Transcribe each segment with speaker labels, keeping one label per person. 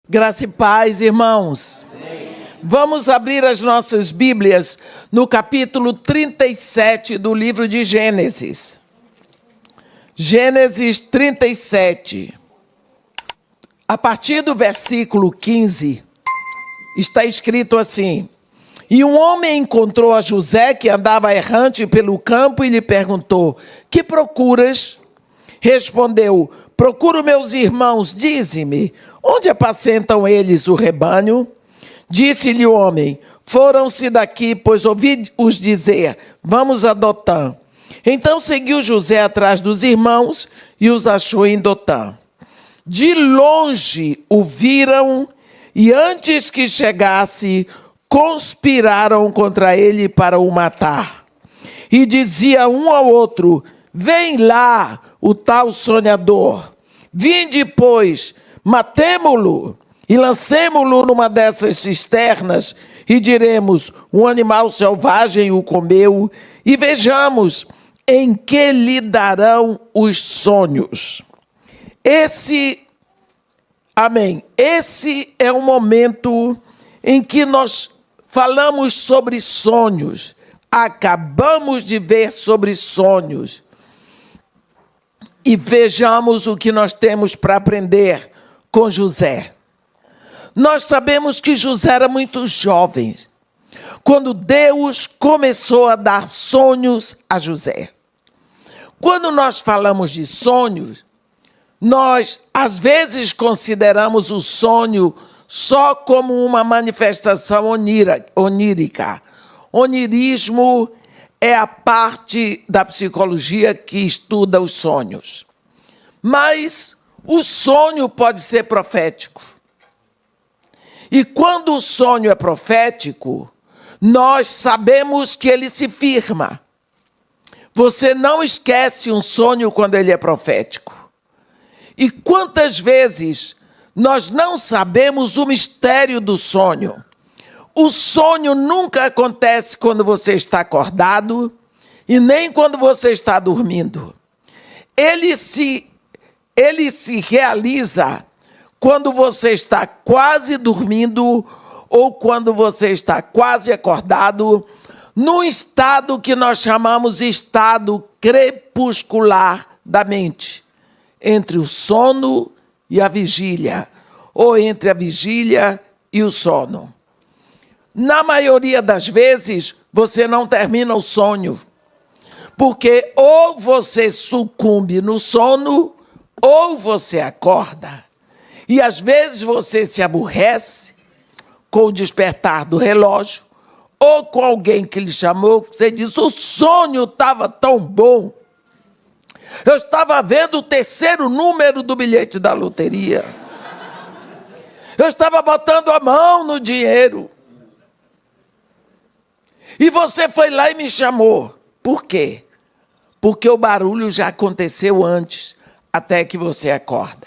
Speaker 1: Graça e paz, irmãos. Amém. Vamos abrir as nossas Bíblias no capítulo 37 do livro de Gênesis. Gênesis 37. A partir do versículo 15, está escrito assim: E um homem encontrou a José, que andava errante pelo campo, e lhe perguntou: Que procuras? Respondeu: Procuro meus irmãos, dize-me, onde apacentam eles o rebanho? Disse-lhe o homem: Foram-se daqui, pois ouvi-os dizer: Vamos a Dotã. Então seguiu José atrás dos irmãos e os achou em Dotã. De longe o viram e, antes que chegasse, conspiraram contra ele para o matar. E dizia um ao outro: Vem lá o tal sonhador. Vinde, pois, matemo-lo e lancemo-lo numa dessas cisternas e diremos: um animal selvagem o comeu, e vejamos em que lhe darão os sonhos. Esse é o momento em que nós falamos sobre sonhos. Acabamos de ver sobre sonhos. E vejamos o que nós temos para aprender com José. Nós sabemos que José era muito jovem quando Deus começou a dar sonhos a José. Quando nós falamos de sonhos, nós às vezes consideramos o sonho só como uma manifestação onírica. Onirismo é a parte da psicologia que estuda os sonhos. Mas o sonho pode ser profético. E quando o sonho é profético, nós sabemos que ele se firma. Você não esquece um sonho quando ele é profético. E quantas vezes nós não sabemos o mistério do sonho? O sonho nunca acontece quando você está acordado e nem quando você está dormindo. Ele se realiza quando você está quase dormindo ou quando você está quase acordado, num estado que nós chamamos de estado crepuscular da mente, entre o sono e a vigília, ou entre a vigília e o sono. Na maioria das vezes, você não termina o sonho, porque ou você sucumbe no sono, ou você acorda. E às vezes você se aborrece com o despertar do relógio, ou com alguém que lhe chamou, você diz: o sonho estava tão bom. Eu estava vendo o terceiro número do bilhete da loteria. Eu estava botando a mão no dinheiro. E você foi lá e me chamou. Por quê? Porque o barulho já aconteceu antes, até que você acorda.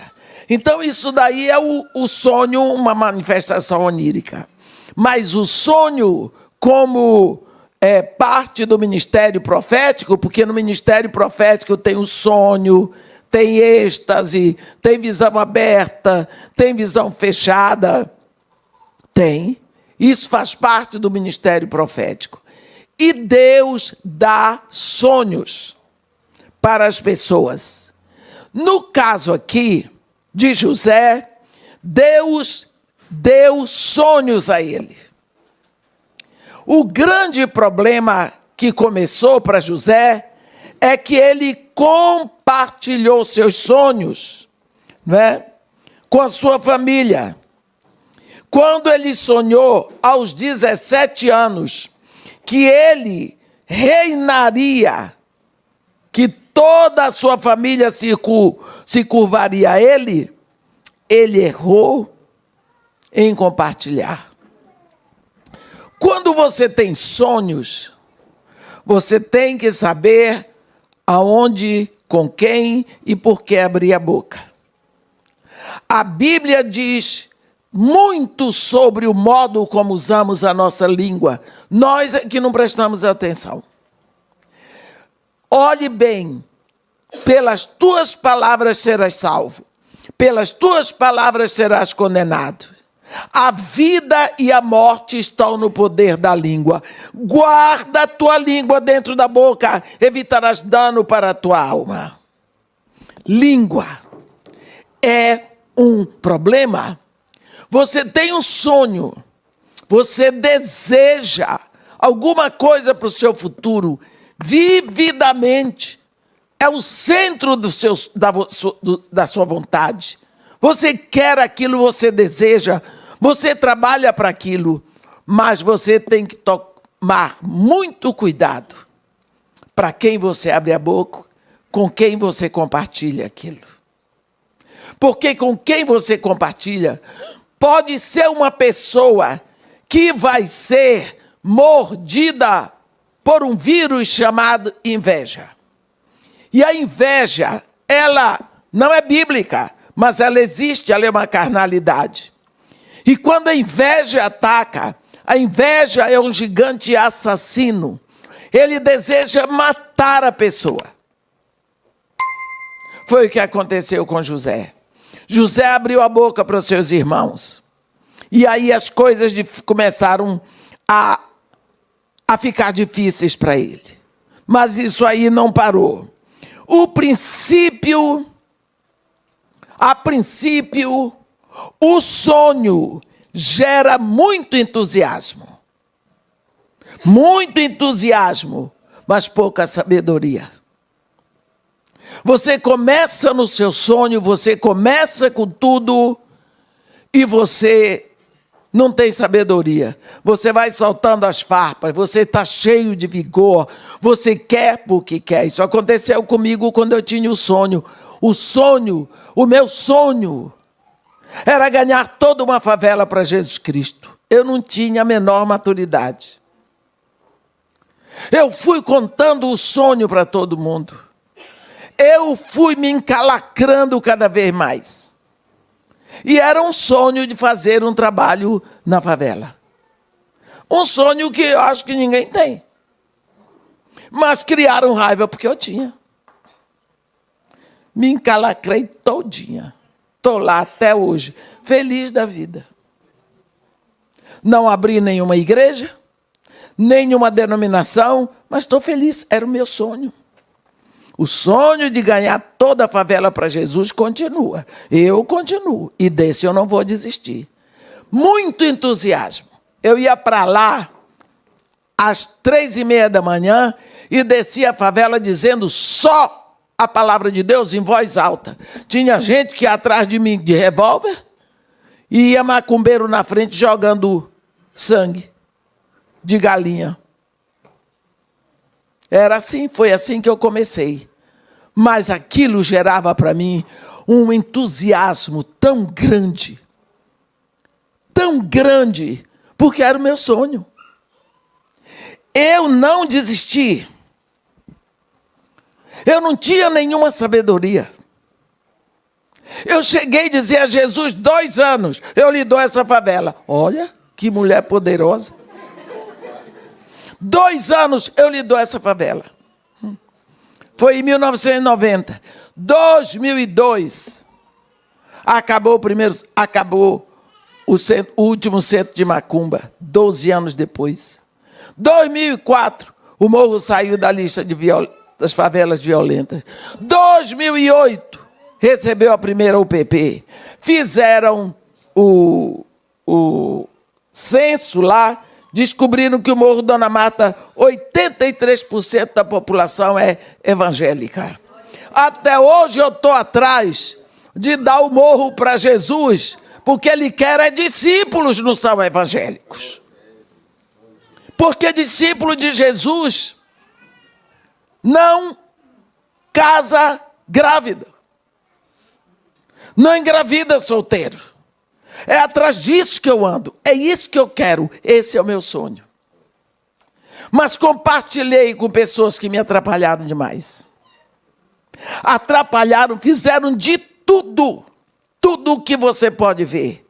Speaker 1: Então, isso daí é o sonho, uma manifestação onírica. Mas o sonho, como parte do ministério profético, porque no ministério profético tem o sonho, tem êxtase, tem visão aberta, tem visão fechada. Tem. Isso faz parte do ministério profético. E Deus dá sonhos para as pessoas. No caso aqui de José, Deus deu sonhos a ele. O grande problema que começou para José é que ele compartilhou seus sonhos, não é, com a sua família. Quando ele sonhou aos 17 anos que ele reinaria, que toda a sua família se curvaria a ele errou em compartilhar. Quando você tem sonhos, você tem que saber aonde, com quem e por que abrir a boca. A Bíblia diz muito sobre o modo como usamos a nossa língua. Nós é que não prestamos atenção. Olhe bem, pelas tuas palavras serás salvo. pelas tuas palavras serás condenado. A vida e a morte estão no poder da língua. Guarda a tua língua dentro da boca, evitarás dano para a tua alma. Língua é um problema. Você tem um sonho, você deseja alguma coisa para o seu futuro, vividamente, é o centro da sua vontade. Você quer aquilo, você deseja, você trabalha para aquilo, mas você tem que tomar muito cuidado para quem você abre a boca, com quem você compartilha aquilo. Porque com quem você compartilha pode ser uma pessoa que vai ser mordida por um vírus chamado inveja. E a inveja, ela não é bíblica, mas ela existe, ela é uma carnalidade. E quando a inveja ataca, a inveja é um gigante assassino. Ele deseja matar a pessoa. Foi o que aconteceu com José. José abriu a boca para os seus irmãos. E aí as coisas começaram a ficar difíceis para ele. Mas isso aí não parou. A princípio, o sonho gera muito entusiasmo. Muito entusiasmo, mas pouca sabedoria. Você começa no seu sonho, você começa com tudo e você não tem sabedoria. Você vai soltando as farpas, você está cheio de vigor, você quer porque quer. Isso aconteceu comigo quando eu tinha o sonho. O meu sonho era ganhar toda uma favela para Jesus Cristo. Eu não tinha a menor maturidade. Eu fui contando o sonho para todo mundo. Eu fui me encalacrando cada vez mais. E era um sonho de fazer um trabalho na favela. Um sonho que eu acho que ninguém tem. Mas criaram raiva porque eu tinha. Me encalacrei todinha. Estou lá até hoje, feliz da vida. Não abri nenhuma igreja, nenhuma denominação, mas estou feliz, era o meu sonho. O sonho de ganhar toda a favela para Jesus continua. Eu continuo. E desse eu não vou desistir. Muito entusiasmo. Eu ia para lá às 3:30 da manhã e descia a favela dizendo só a palavra de Deus em voz alta. Tinha gente que ia atrás de mim de revólver e ia macumbeiro na frente jogando sangue de galinha. Era assim, foi assim que eu comecei. Mas aquilo gerava para mim um entusiasmo tão grande, porque era o meu sonho. Eu não desisti. Eu não tinha nenhuma sabedoria. Eu cheguei a dizer a Jesus, 2 anos, eu lhe dou essa favela. Olha, que mulher poderosa. 2 anos eu lhe dou essa favela. Foi em 1990. 2002, acabou o último centro de macumba, 12 anos depois. 2004, o Morro saiu da lista das favelas violentas. 2008, recebeu a primeira UPP. Fizeram o censo lá, descobriram que o Morro Dona Marta, 83% da população é evangélica. Até hoje eu estou atrás de dar o morro para Jesus, porque ele quer é discípulos, não são evangélicos. Porque discípulo de Jesus não casa grávida, não engravida solteiro. É atrás disso que eu ando, é isso que eu quero, esse é o meu sonho. Mas compartilhei com pessoas que me atrapalharam demais. Atrapalharam, fizeram de tudo o que você pode ver,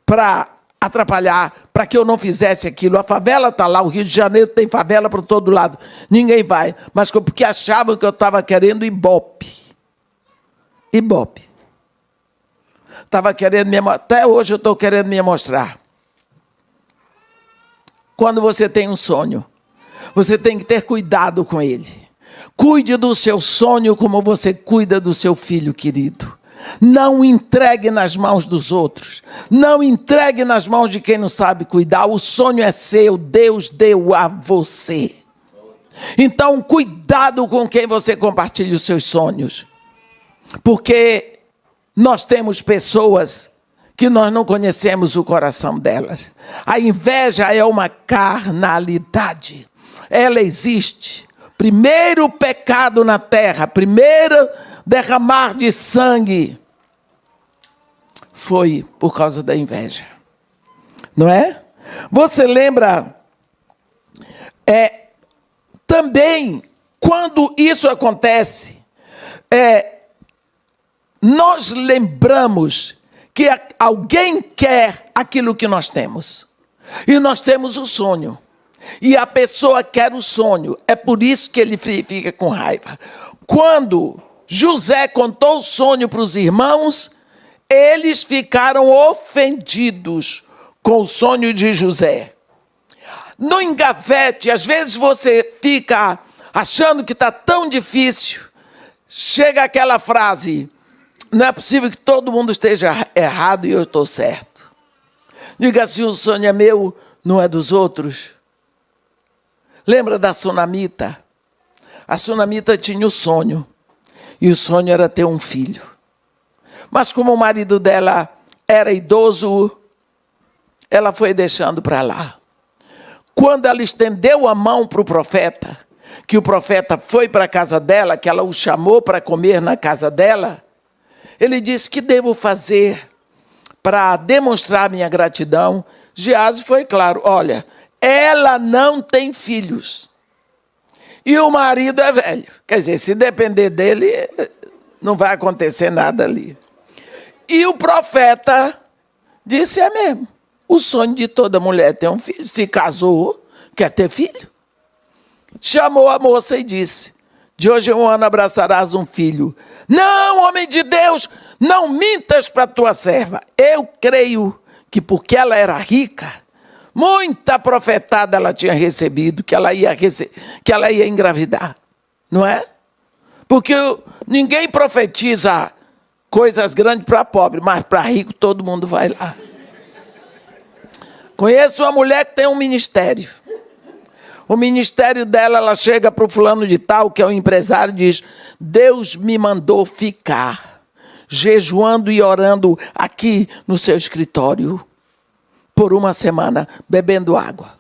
Speaker 1: para atrapalhar, para que eu não fizesse aquilo. A favela está lá, o Rio de Janeiro tem favela para todo lado, ninguém vai, mas porque achavam que eu estava querendo Ibope. estava querendo me mostrar, até hoje eu estou querendo me mostrar. Quando você tem um sonho, você tem que ter cuidado com ele. Cuide do seu sonho como você cuida do seu filho querido. Não entregue nas mãos dos outros. Não entregue nas mãos de quem não sabe cuidar. O sonho é seu, Deus deu a você. Então, cuidado com quem você compartilha os seus sonhos. Porque nós temos pessoas que nós não conhecemos o coração delas. A inveja é uma carnalidade. Ela existe. Primeiro pecado na terra, primeiro derramar de sangue foi por causa da inveja. Não é? Você lembra também quando isso acontece, nós lembramos que alguém quer aquilo que nós temos. E nós temos o sonho. E a pessoa quer o sonho. É por isso que ele fica com raiva. Quando José contou o sonho para os irmãos, eles ficaram ofendidos com o sonho de José. No engavete, às vezes você fica achando que está tão difícil. Chega aquela frase: não é possível que todo mundo esteja errado e eu estou certo. Diga assim: o sonho é meu, não é dos outros. Lembra da sunamita? A sunamita tinha o sonho. E o sonho era ter um filho. Mas como o marido dela era idoso, ela foi deixando para lá. Quando ela estendeu a mão para o profeta, que o profeta foi para a casa dela, que ela o chamou para comer na casa dela, ele disse: que devo fazer para demonstrar minha gratidão? Geazi foi claro: olha, ela não tem filhos. E o marido é velho. Quer dizer, se depender dele, não vai acontecer nada ali. E o profeta disse: é mesmo. O sonho de toda mulher é ter um filho. Se casou, quer ter filho. Chamou a moça e disse: de hoje em um ano abraçarás um filho. Não, homem de Deus, não mintas para tua serva. Eu creio que porque ela era rica, muita profetada ela tinha recebido, que ela ia engravidar. Não é? Porque ninguém profetiza coisas grandes para pobre, mas para rico todo mundo vai lá. Conheço uma mulher que tem um ministério. O ministério dela, ela chega para o fulano de tal, que é o empresário, e diz: Deus me mandou ficar jejuando e orando aqui no seu escritório por uma semana, bebendo água.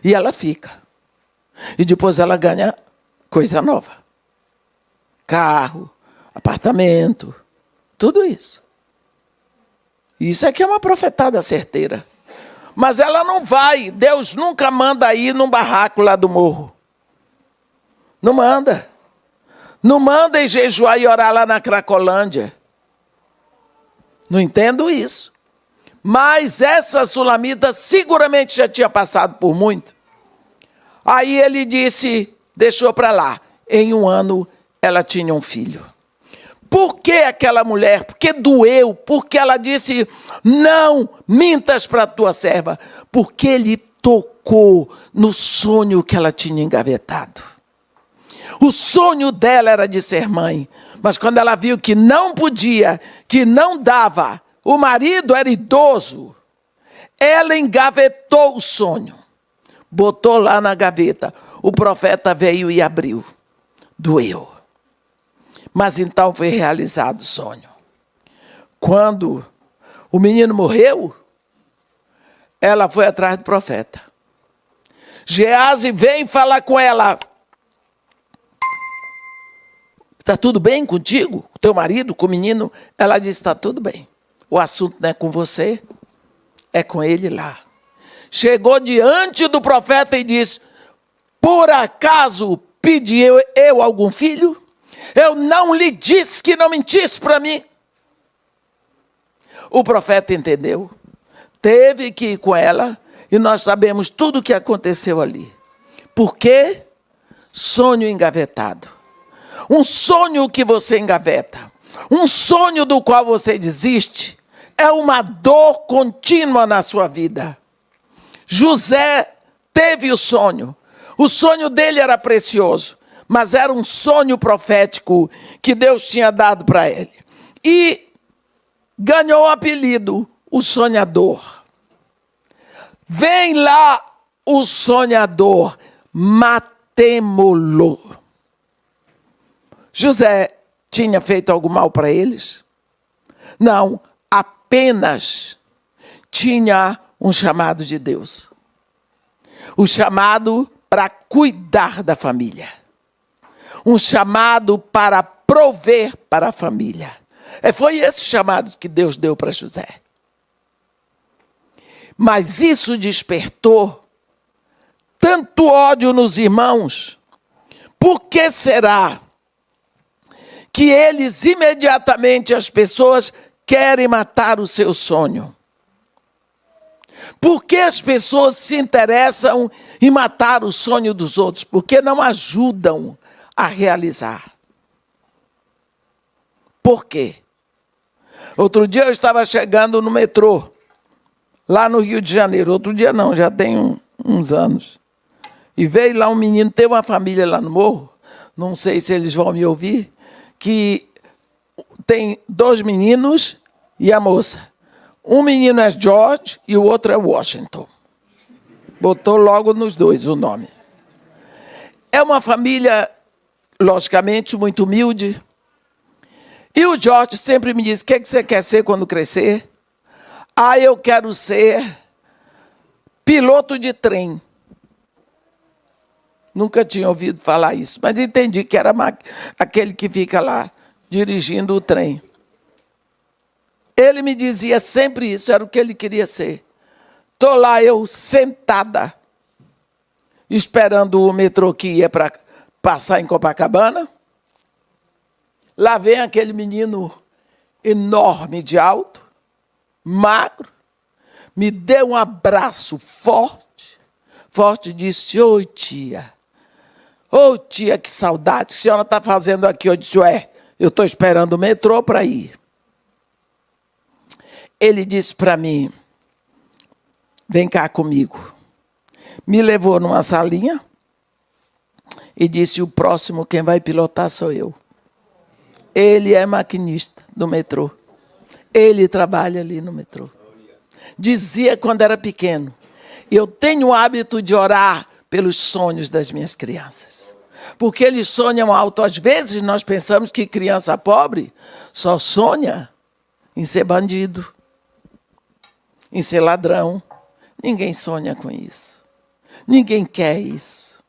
Speaker 1: E ela fica. E depois ela ganha coisa nova. Carro, apartamento, tudo isso. Isso aqui é uma profetada certeira. Mas ela não vai. Deus nunca manda ir num barraco lá do morro. Não manda. Não manda ir jejuar e orar lá na Cracolândia. Não entendo isso. Mas essa sulamita seguramente já tinha passado por muito. Aí ele disse, deixou para lá. Em um ano ela tinha um filho. Por que aquela mulher? Porque doeu. Porque ela disse: não mintas para a tua serva. Porque ele tocou no sonho que ela tinha engavetado. O sonho dela era de ser mãe. Mas quando ela viu que não podia, que não dava, o marido era idoso, ela engavetou o sonho. Botou lá na gaveta. O profeta veio e abriu. Doeu. Mas então foi realizado o sonho. Quando o menino morreu, ela foi atrás do profeta. Geazi vem falar com ela. Está tudo bem contigo? Com teu marido, com o menino? Ela disse: está tudo bem. O assunto não é com você, é com ele lá. Chegou diante do profeta e disse: por acaso pedi eu algum filho? Eu não lhe disse que não mentisse para mim. O profeta entendeu. Teve que ir com ela. E nós sabemos tudo o que aconteceu ali. Por quê? Sonho engavetado. Um sonho que você engaveta. Um sonho do qual você desiste é uma dor contínua na sua vida. José teve o sonho dele era precioso, mas era um sonho profético que Deus tinha dado para ele. E ganhou o apelido, o sonhador. Vem lá o sonhador, matemo-lo. José tinha feito algum mal para eles? Não, apenas tinha um chamado de Deus. O chamado para cuidar da família. Um chamado para prover para a família. Foi esse chamado que Deus deu para José. Mas isso despertou tanto ódio nos irmãos. Por que será que eles imediatamente, as pessoas, querem matar o seu sonho? Por que as pessoas se interessam em matar o sonho dos outros? Porque não ajudam a realizar. Por quê? Outro dia eu estava chegando no metrô, lá no Rio de Janeiro. Outro dia não, já tem uns anos. E veio lá um menino, tem uma família lá no morro, não sei se eles vão me ouvir, que tem 2 meninos e a moça. Um menino é George e o outro é Washington. Botou logo nos 2 o nome. É uma família, logicamente, muito humilde. E o George sempre me diz: o que você quer ser quando crescer? Eu quero ser piloto de trem. Nunca tinha ouvido falar isso, mas entendi que era aquele que fica lá dirigindo o trem. Ele me dizia sempre isso, era o que ele queria ser. Estou lá eu sentada, esperando o metrô que ia para passar em Copacabana. Lá vem aquele menino enorme de alto, magro, me deu um abraço forte, e disse: oi, tia. Ô, tia, que saudade que a senhora está fazendo aqui. Eu disse: eu estou esperando o metrô para ir. Ele disse para mim: vem cá comigo. Me levou numa salinha e disse: o próximo quem vai pilotar sou eu. Ele é maquinista do metrô. Ele trabalha ali no metrô. Dizia quando era pequeno: eu tenho o hábito de orar pelos sonhos das minhas crianças. Porque eles sonham alto. Às vezes nós pensamos que criança pobre só sonha em ser bandido, em ser ladrão. Ninguém sonha com isso. Ninguém quer isso.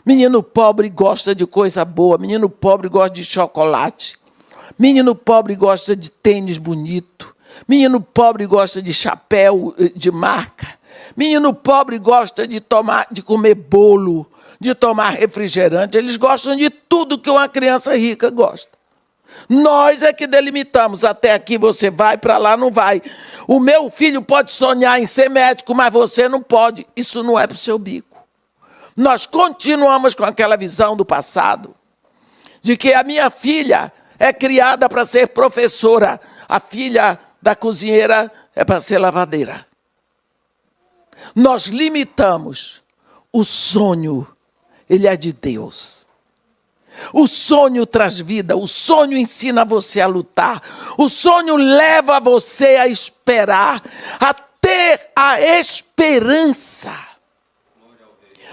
Speaker 1: Menino pobre gosta de coisa boa. Menino pobre gosta de chocolate. Menino pobre gosta de tênis bonito. Menino pobre gosta de chapéu de marca. Menino pobre gosta de comer bolo, de tomar refrigerante. Eles gostam de tudo que uma criança rica gosta. Nós é que delimitamos. Até aqui você vai, para lá não vai. O meu filho pode sonhar em ser médico, mas você não pode. Isso não é para o seu bico. Nós continuamos com aquela visão do passado, de que a minha filha é criada para ser professora, a filha da cozinheira é para ser lavadeira. Nós limitamos. O sonho, ele é de Deus. O sonho traz vida, o sonho ensina você a lutar, o sonho leva você a esperar, a ter a esperança.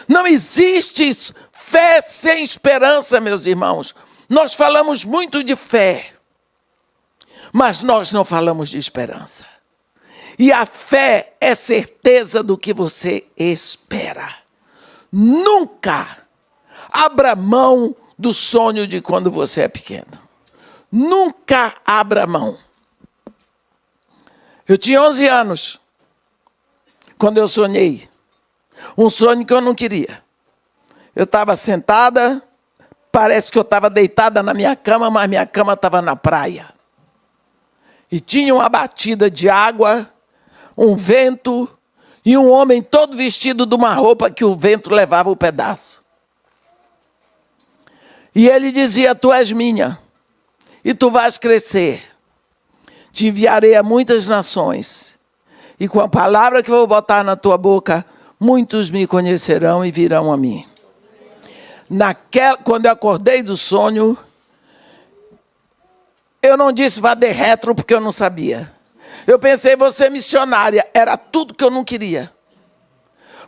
Speaker 1: Não existe fé sem esperança, meus irmãos. Nós falamos muito de fé, mas nós não falamos de esperança. E a fé é certeza do que você espera. Nunca abra mão do sonho de quando você é pequeno. Nunca abra mão. Eu tinha 11 anos quando eu sonhei. Um sonho que eu não queria. Eu estava sentada, parece que eu estava deitada na minha cama, mas minha cama estava na praia. E tinha uma batida de água, um vento e um homem todo vestido de uma roupa que o vento levava o pedaço. E ele dizia: tu és minha. e tu vais crescer. Te enviarei a muitas nações, e com a palavra que vou botar na tua boca, muitos me conhecerão e virão a mim. Quando eu acordei do sonho, eu não disse vá de retro porque eu não sabia. Eu pensei, vou ser missionária. Era tudo que eu não queria.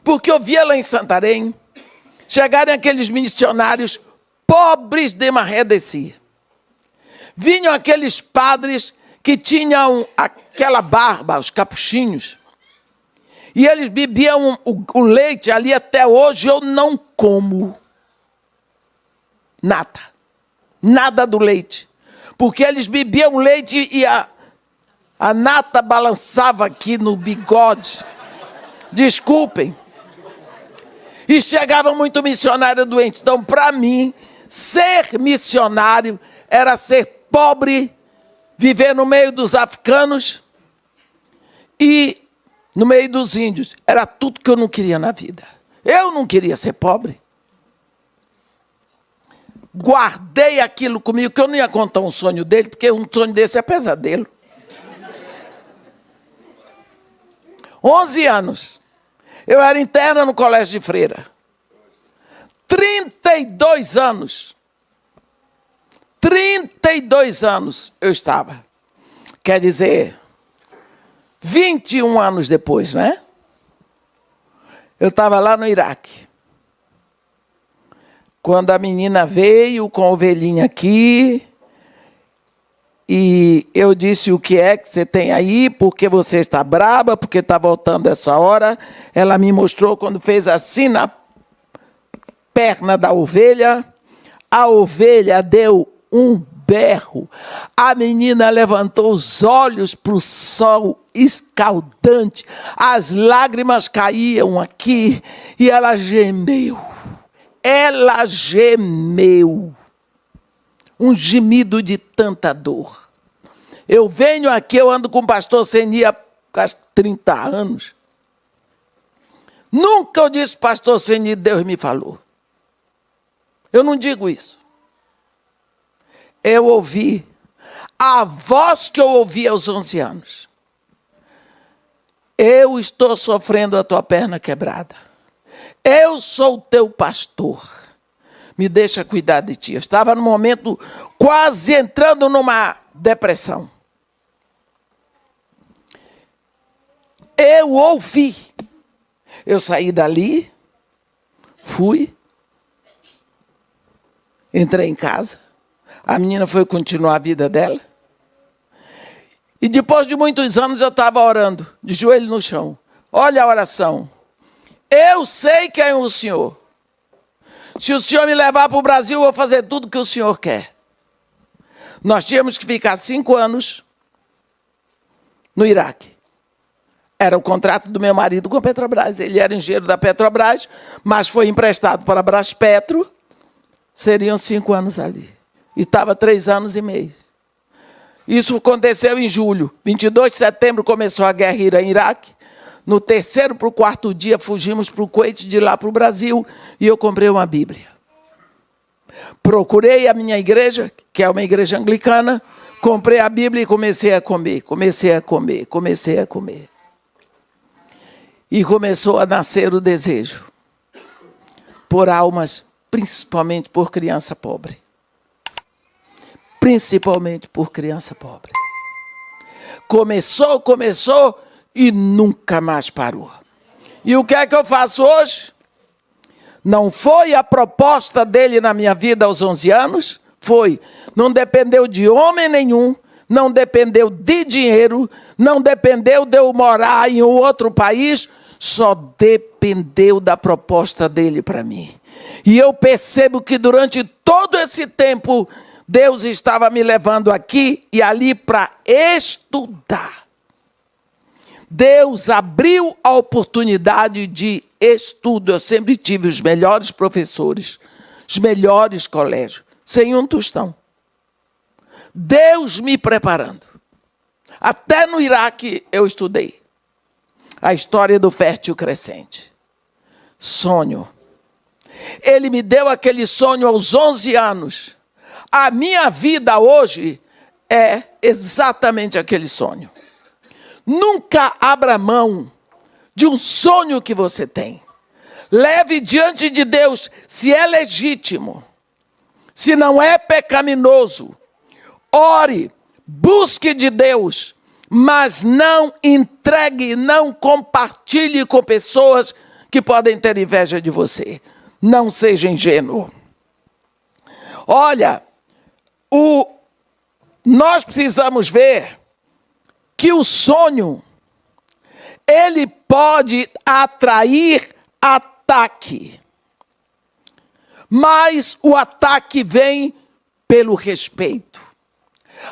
Speaker 1: Porque eu via lá em Santarém, chegarem aqueles missionários pobres de Maré de Si. Vinham aqueles padres que tinham aquela barba, os capuchinhos. E eles bebiam o leite ali, até hoje eu não como nada. Nada do leite. Porque eles bebiam leite e a nata balançava aqui no bigode. Desculpem. E chegava muito missionário doente. Então, para mim, ser missionário era ser pobre, viver no meio dos africanos e no meio dos índios. Era tudo que eu não queria na vida. Eu não queria ser pobre. Guardei aquilo comigo, que eu não ia contar um sonho dele, porque um sonho desse é pesadelo. 11 anos. Eu era interna no colégio de freira. 32 anos. 32 anos eu estava. Quer dizer, 21 anos depois, né? Eu estava lá no Iraque. Quando a menina veio com a ovelhinha aqui, e eu disse, o que é que você tem aí? Porque você está braba, porque está voltando essa hora. Ela me mostrou quando fez assim na perna da ovelha. A ovelha deu um berro. A menina levantou os olhos para o sol escaldante. As lágrimas caíam aqui e ela gemeu. Ela gemeu. Um gemido de tanta dor. Eu venho aqui, eu ando com o pastor Seni há quase 30 anos. Nunca eu disse, pastor Seni, Deus me falou. Eu não digo isso. Eu ouvi a voz que eu ouvi aos 11 anos. Eu estou sofrendo a tua perna quebrada. Eu sou o teu pastor. Me deixa cuidar de ti. Eu estava num momento quase entrando numa depressão. Eu ouvi. Eu saí dali, fui, entrei em casa. A menina foi continuar a vida dela. E depois de muitos anos eu estava orando, de joelho no chão. Olha a oração. Eu sei quem é o Senhor. Se o Senhor me levar para o Brasil, eu vou fazer tudo o que o Senhor quer. Nós tínhamos que ficar 5 anos no Iraque. Era o contrato do meu marido com a Petrobras. Ele era engenheiro da Petrobras, mas foi emprestado para a Braspetro. Seriam 5 anos ali. E estava 3 anos e meio. Isso aconteceu em julho. 22 de setembro começou a guerra em Iraque. No 3º para o 4º dia, fugimos para o Kuwait, de lá para o Brasil, e eu comprei uma Bíblia. Procurei a minha igreja, que é uma igreja anglicana, comprei a Bíblia e comecei a comer. E começou a nascer o desejo por almas, principalmente por criança pobre. Principalmente por criança pobre. Começou e nunca mais parou. E o que é que eu faço hoje? Não foi a proposta dele na minha vida aos 11 anos? Foi. Não dependeu de homem nenhum, não dependeu de dinheiro, não dependeu de eu morar em outro país, só dependeu da proposta dele para mim. E eu percebo que durante todo esse tempo, Deus estava me levando aqui e ali para estudar. Deus abriu a oportunidade de estudo. Eu sempre tive os melhores professores, os melhores colégios, sem um tostão. Deus me preparando. Até no Iraque eu estudei. A história do fértil crescente. Sonho. Ele me deu aquele sonho aos 11 anos. A minha vida hoje é exatamente aquele sonho. Nunca abra mão de um sonho que você tem. Leve diante de Deus, se é legítimo, se não é pecaminoso. Ore, busque de Deus, mas não entregue, não compartilhe com pessoas que podem ter inveja de você. Não seja ingênuo. Olha, nós precisamos ver que o sonho, ele pode atrair ataque. Mas o ataque vem pelo respeito.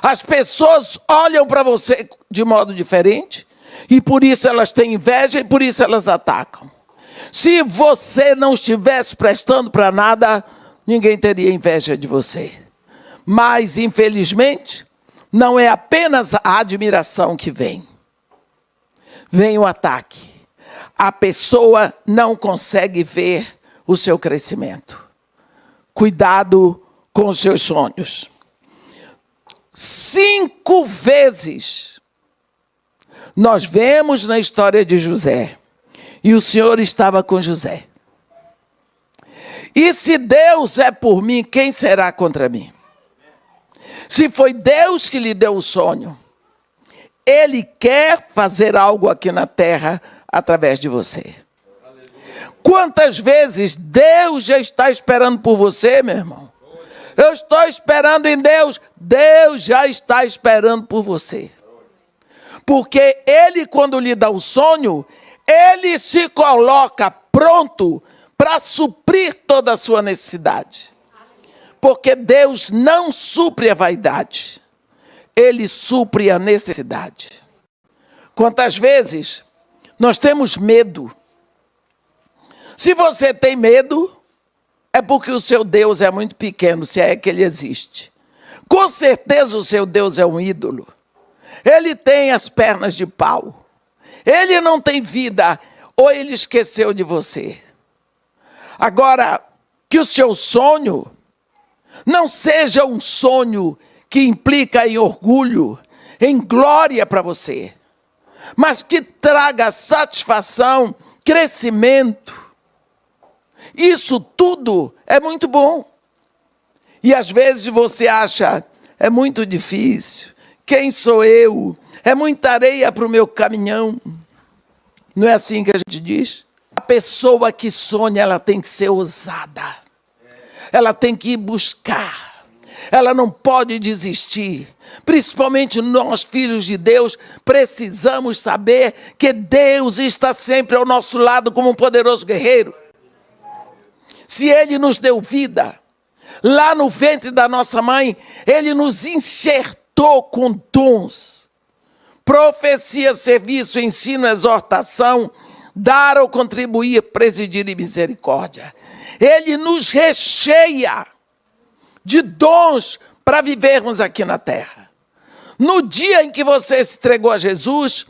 Speaker 1: As pessoas olham para você de modo diferente, e por isso elas têm inveja e por isso elas atacam. Se você não estivesse prestando para nada, ninguém teria inveja de você. Mas, infelizmente, não é apenas a admiração que vem. Vem o ataque. A pessoa não consegue ver o seu crescimento. Cuidado com os seus sonhos. 5 vezes nós vemos na história de José, e o Senhor estava com José. E se Deus é por mim, quem será contra mim? Se foi Deus que lhe deu o sonho, Ele quer fazer algo aqui na terra através de você. Quantas vezes Deus já está esperando por você, meu irmão? Eu estou esperando em Deus. Deus já está esperando por você. Porque Ele, quando lhe dá o sonho, Ele se coloca pronto para suprir toda a sua necessidade. Porque Deus não supre a vaidade. Ele supre a necessidade. Quantas vezes nós temos medo? Se você tem medo, é porque o seu Deus é muito pequeno, se é que ele existe. Com certeza o seu Deus é um ídolo. Ele tem as pernas de pau. Ele não tem vida, ou ele esqueceu de você. Agora, que o seu sonho não seja um sonho que implica em orgulho, em glória para você, mas que traga satisfação, crescimento. Isso tudo é muito bom. E às vezes você acha, é muito difícil. Quem sou eu? É muita areia para o meu caminhão. Não é assim que a gente diz? A pessoa que sonha, ela tem que ser ousada. Ela tem que ir buscar. Ela não pode desistir. Principalmente nós, filhos de Deus, precisamos saber que Deus está sempre ao nosso lado como um poderoso guerreiro. Se Ele nos deu vida, lá no ventre da nossa mãe, Ele nos enxertou com dons. Profecia, serviço, ensino, exortação, dar ou contribuir, presidir e misericórdia. Ele nos recheia de dons para vivermos aqui na terra. No dia em que você se entregou a Jesus,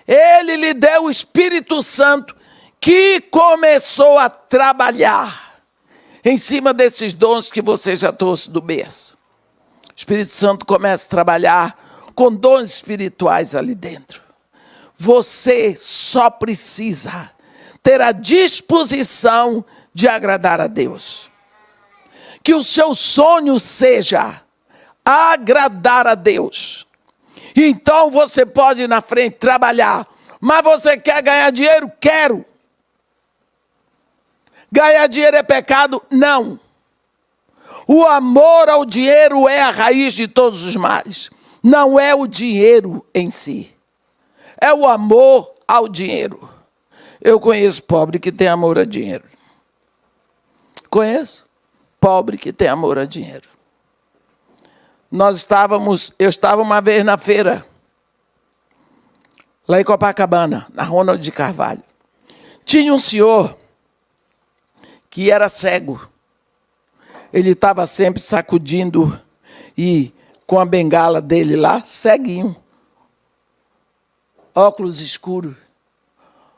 Speaker 1: Ele lhe deu o Espírito Santo que começou a trabalhar em cima desses dons que você já trouxe do berço. O Espírito Santo começa a trabalhar com dons espirituais ali dentro. Você só precisa ter a disposição de agradar a Deus. Que o seu sonho seja agradar a Deus. Então você pode ir na frente trabalhar. Mas você quer ganhar dinheiro? Quero. Ganhar dinheiro é pecado? Não. O amor ao dinheiro é a raiz de todos os males. Não é o dinheiro em si. É o amor ao dinheiro. Eu conheço pobre que tem amor a dinheiro. Conheço pobre que tem amor a dinheiro. Eu estava uma vez na feira, lá em Copacabana, na Ronald de Carvalho. Tinha um senhor que era cego. Ele estava sempre sacudindo e com a bengala dele lá, ceguinho. Óculos escuros.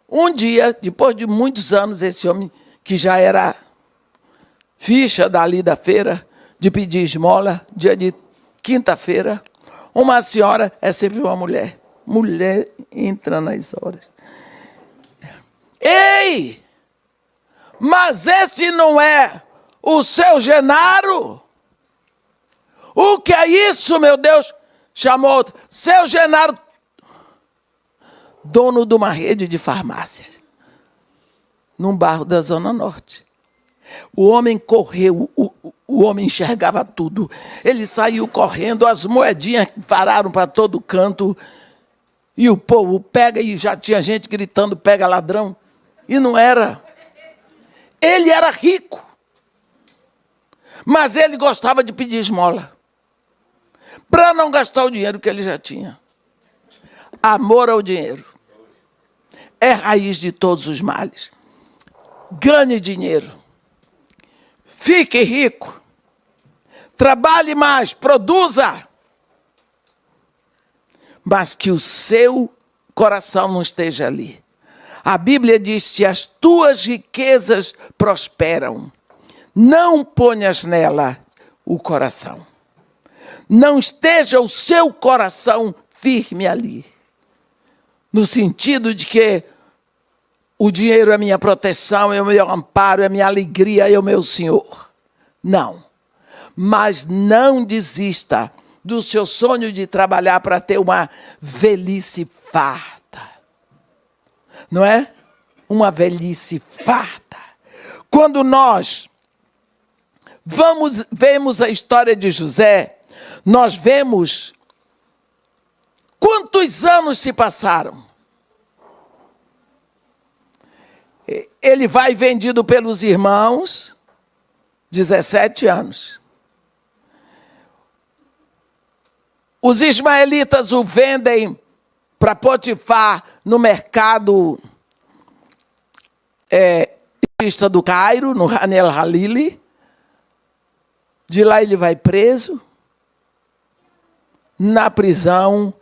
Speaker 1: Um dia, depois de muitos anos, esse homem, que já era ficha dali da feira, de pedir esmola, dia de quinta-feira, uma senhora, é sempre uma mulher. Mulher entra nas horas. Ei! Mas esse não é o seu Genaro? O que é isso, meu Deus? Chamou outro. Seu Genaro, dono de uma rede de farmácias, num bairro da Zona Norte. O homem correu, o homem enxergava tudo. Ele saiu correndo, as moedinhas pararam para todo canto. E o povo pega, e já tinha gente gritando, pega ladrão. E não era. Ele era rico. Mas ele gostava de pedir esmola. Para não gastar o dinheiro que ele já tinha. Amor ao dinheiro é raiz de todos os males. Ganhe dinheiro. Fique rico, trabalhe mais, produza, mas que o seu coração não esteja ali. A Bíblia diz: se as tuas riquezas prosperam, não ponhas nela o coração. Não esteja o seu coração firme ali, no sentido de que o dinheiro é minha proteção, é o meu amparo, é minha alegria, é o meu Senhor. Não. Mas não desista do seu sonho de trabalhar para ter uma velhice farta. Não é? Uma velhice farta. Quando nós vemos a história de José, nós vemos quantos anos se passaram. Ele vai vendido pelos irmãos, 17 anos. Os ismaelitas o vendem para Potifar no mercado do Cairo, no Hanel Halili. De lá ele vai preso. Na prisão,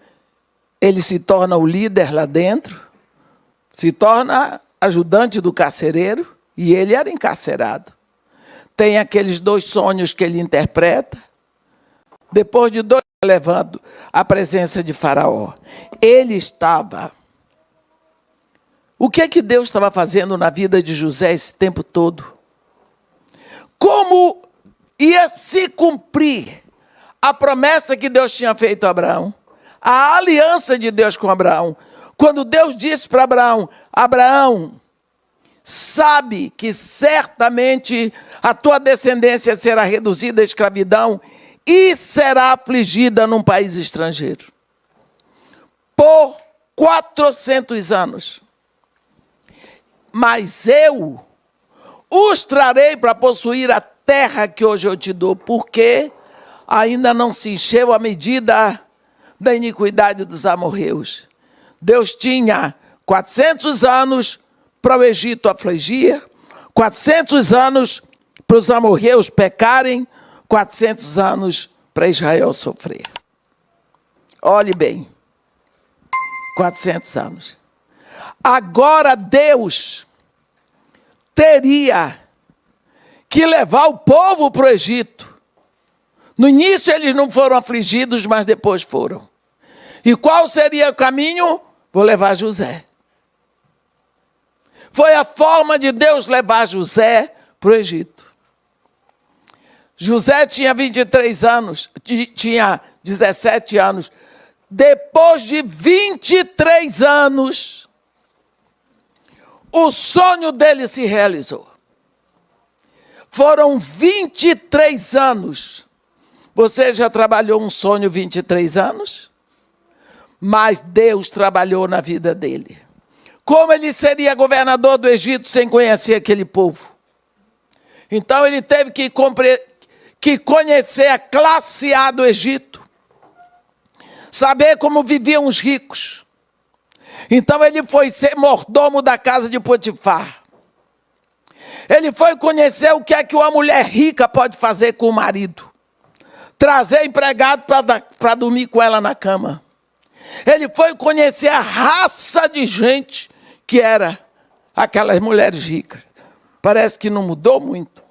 Speaker 1: ele se torna o líder lá dentro, se torna ajudante do carcereiro, e ele era encarcerado. Tem aqueles 2 sonhos que ele interpreta. Depois de 2 levando à presença de Faraó, ele estava... O que é que Deus estava fazendo na vida de José esse tempo todo? Como ia se cumprir a promessa que Deus tinha feito a Abraão, a aliança de Deus com Abraão, quando Deus disse para Abraão: Abraão, sabe que certamente a tua descendência será reduzida à escravidão e será afligida num país estrangeiro por 400 anos. Mas eu os trarei para possuir a terra que hoje eu te dou, porque ainda não se encheu a medida da iniquidade dos amorreus. Deus tinha 400 anos para o Egito afligir, 400 anos para os amorreus pecarem, 400 anos para Israel sofrer. Olhe bem, 400 anos. Agora Deus teria que levar o povo para o Egito. No início eles não foram afligidos, mas depois foram. E qual seria o caminho? Vou levar José. Foi a forma de Deus levar José para o Egito. José tinha 23 anos, tinha 17 anos. Depois de 23 anos, o sonho dele se realizou. Foram 23 anos. Você já trabalhou um sonho 23 anos? Mas Deus trabalhou na vida dele. Como ele seria governador do Egito sem conhecer aquele povo? Então ele teve que conhecer a classe A do Egito. Saber como viviam os ricos. Então ele foi ser mordomo da casa de Potifar. Ele foi conhecer o que é que uma mulher rica pode fazer com o marido. Trazer empregado para dormir com ela na cama. Ele foi conhecer a raça de gente que era aquelas mulheres ricas. Parece que não mudou muito.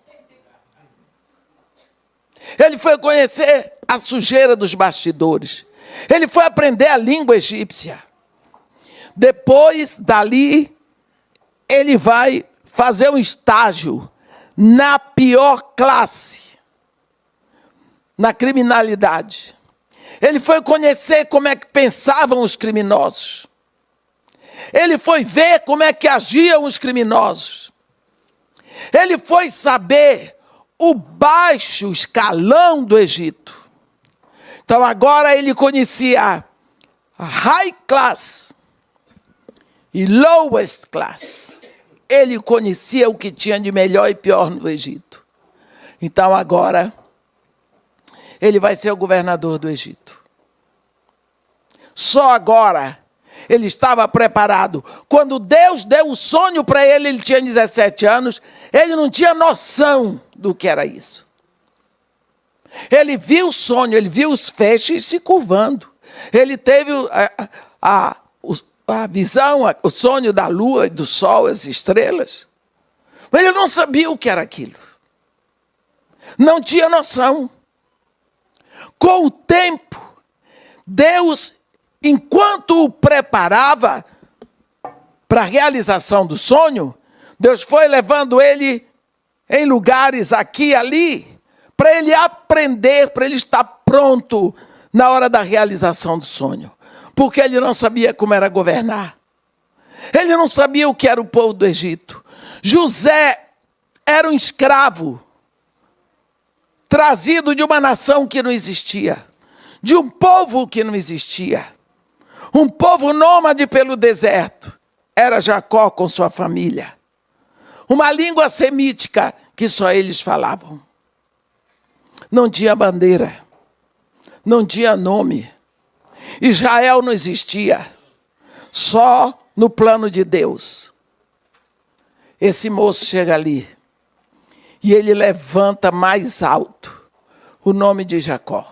Speaker 1: Ele foi conhecer a sujeira dos bastidores. Ele foi aprender a língua egípcia. Depois dali, ele vai fazer um estágio na pior classe, na criminalidade. Ele foi conhecer como é que pensavam os criminosos. Ele foi ver como é que agiam os criminosos. Ele foi saber o baixo escalão do Egito. Então agora ele conhecia a high class e lowest class. Ele conhecia o que tinha de melhor e pior no Egito. Então agora ele vai ser o governador do Egito. Só agora ele estava preparado. Quando Deus deu o sonho para ele, ele tinha 17 anos, ele não tinha noção do que era isso. Ele viu o sonho, ele viu os feixes se curvando. Ele teve a visão, o sonho da lua e do sol, as estrelas. Mas ele não sabia o que era aquilo. Não tinha noção. Com o tempo, Deus, enquanto o preparava para a realização do sonho, Deus foi levando ele em lugares aqui e ali, para ele aprender, para ele estar pronto na hora da realização do sonho. Porque ele não sabia como era governar. Ele não sabia o que era o povo do Egito. José era um escravo, trazido de uma nação que não existia, de um povo que não existia. Um povo nômade pelo deserto. Era Jacó com sua família. Uma língua semítica que só eles falavam. Não tinha bandeira. Não tinha nome. Israel não existia. Só no plano de Deus. Esse moço chega ali. E ele levanta mais alto o nome de Jacó.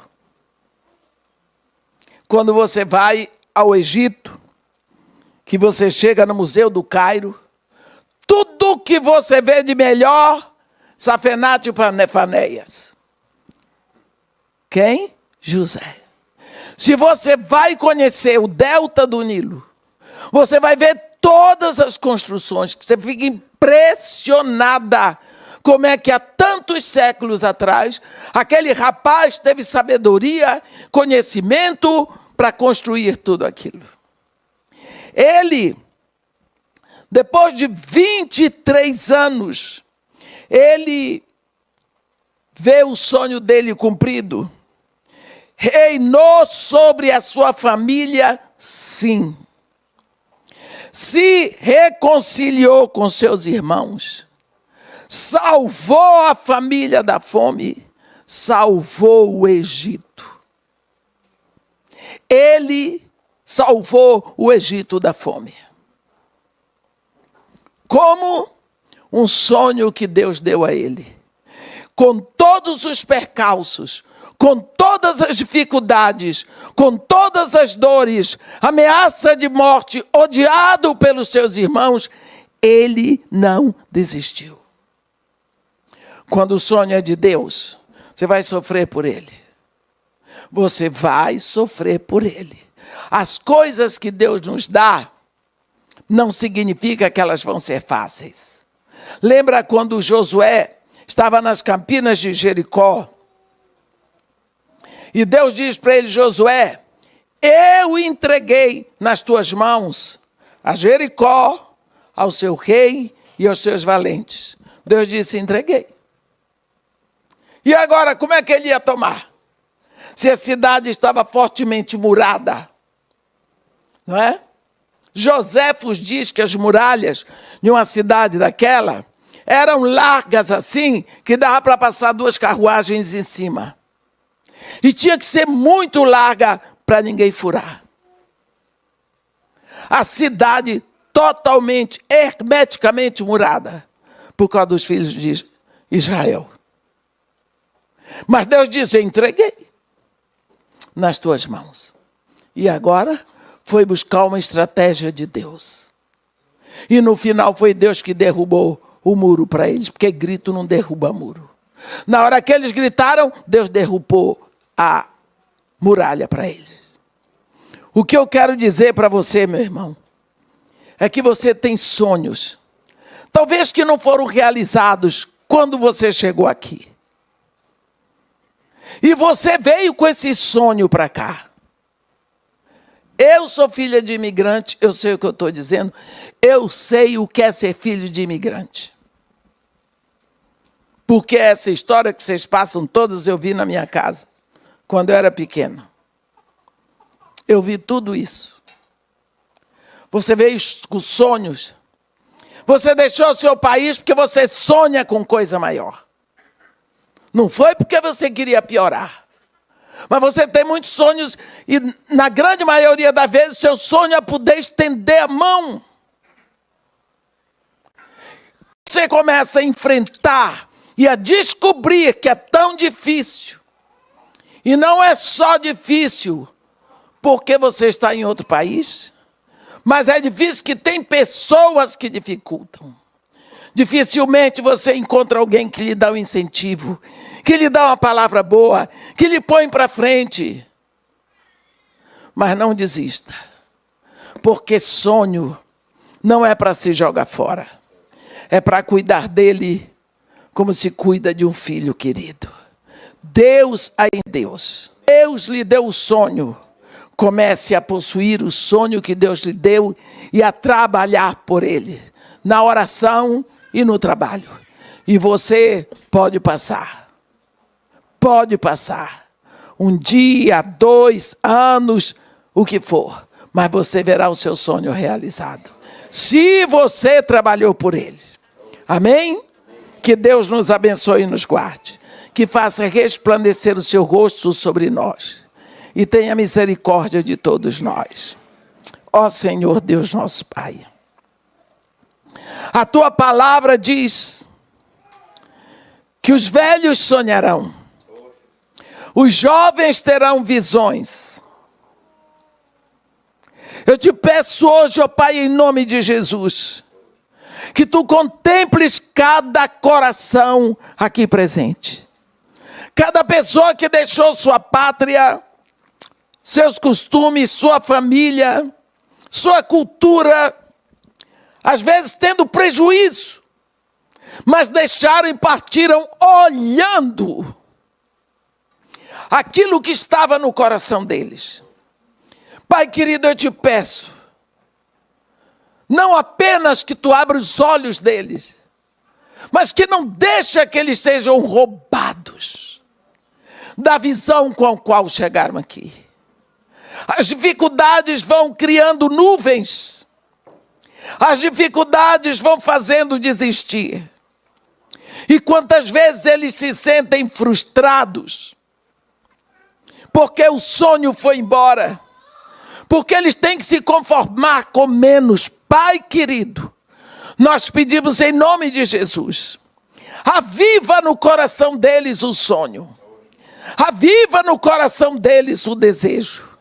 Speaker 1: Quando você vai ao Egito, que você chega no Museu do Cairo, tudo que você vê de melhor, Safenate Panefaneias. Quem? José. Se você vai conhecer o delta do Nilo, você vai ver todas as construções, que você fica impressionada como é que há tantos séculos atrás, aquele rapaz teve sabedoria, conhecimento para construir tudo aquilo. Ele, depois de 23 anos, ele vê o sonho dele cumprido. Reinou sobre a sua família, sim. Se reconciliou com seus irmãos. Salvou a família da fome. Salvou o Egito. Ele salvou o Egito da fome. Como um sonho que Deus deu a ele. Com todos os percalços, com todas as dificuldades, com todas as dores, ameaça de morte, odiado pelos seus irmãos, ele não desistiu. Quando o sonho é de Deus, você vai sofrer por ele. Você vai sofrer por ele. As coisas que Deus nos dá, não significa que elas vão ser fáceis. Lembra quando Josué estava nas campinas de Jericó? E Deus diz para ele, Josué, eu entreguei nas tuas mãos a Jericó, ao seu rei e aos seus valentes. Deus disse, entreguei. E agora, como é que ele ia tomar? Se a cidade estava fortemente murada, não é? Joséfos diz que as muralhas de uma cidade daquela eram largas assim, que dava para passar 2 carruagens em cima. E tinha que ser muito larga para ninguém furar. A cidade totalmente, hermeticamente murada, por causa dos filhos de Israel. Mas Deus diz, eu entreguei nas tuas mãos. E agora foi buscar uma estratégia de Deus. E no final foi Deus que derrubou o muro para eles, porque grito não derruba muro. Na hora que eles gritaram, Deus derrubou a muralha para eles. O que eu quero dizer para você, meu irmão, é que você tem sonhos, talvez que não foram realizados quando você chegou aqui. E você veio com esse sonho para cá. Eu sou filha de imigrante, eu sei o que eu estou dizendo. Eu sei o que é ser filho de imigrante. Porque essa história que vocês passam todos, eu vi na minha casa, quando eu era pequena. Eu vi tudo isso. Você veio com sonhos. Você deixou o seu país porque você sonha com coisa maior. Não foi porque você queria piorar. Mas você tem muitos sonhos e, na grande maioria das vezes, seu sonho é poder estender a mão. Você começa a enfrentar e a descobrir que é tão difícil. E não é só difícil porque você está em outro país, mas é difícil que tem pessoas que dificultam. Dificilmente você encontra alguém que lhe dá um incentivo, que lhe dá uma palavra boa, que lhe põe para frente. Mas não desista, porque sonho não é para se jogar fora, é para cuidar dele como se cuida de um filho querido. Deus Deus lhe deu o sonho. Comece a possuir o sonho que Deus lhe deu e a trabalhar por ele, na oração e no trabalho. E você pode passar. Pode passar. 1 dia, 2 anos, o que for. Mas você verá o seu sonho realizado. Se você trabalhou por ele. Amém? Que Deus nos abençoe e nos guarde. Que faça resplandecer o seu rosto sobre nós. E tenha misericórdia de todos nós. Ó Senhor Deus nosso Pai. A tua palavra diz que os velhos sonharão. Os jovens terão visões. Eu te peço hoje, ó Pai, em nome de Jesus, que tu contemples cada coração aqui presente. Cada pessoa que deixou sua pátria, seus costumes, sua família, sua cultura, às vezes tendo prejuízo, mas deixaram e partiram olhando aquilo que estava no coração deles. Pai querido, eu te peço, não apenas que tu abra os olhos deles, mas que não deixa que eles sejam roubados da visão com a qual chegaram aqui. As dificuldades vão criando nuvens. As dificuldades vão fazendo desistir. E quantas vezes eles se sentem frustrados, porque o sonho foi embora, porque eles têm que se conformar com menos. Pai querido, nós pedimos em nome de Jesus, aviva no coração deles o sonho, aviva no coração deles o desejo,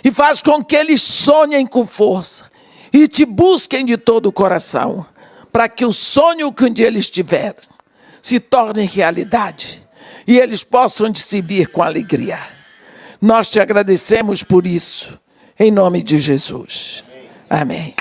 Speaker 1: e faz com que eles sonhem com força, e te busquem de todo o coração, para que o sonho que um dia eles tiverem se torne realidade, e eles possam te servir com alegria. Nós te agradecemos por isso, em nome de Jesus. Amém.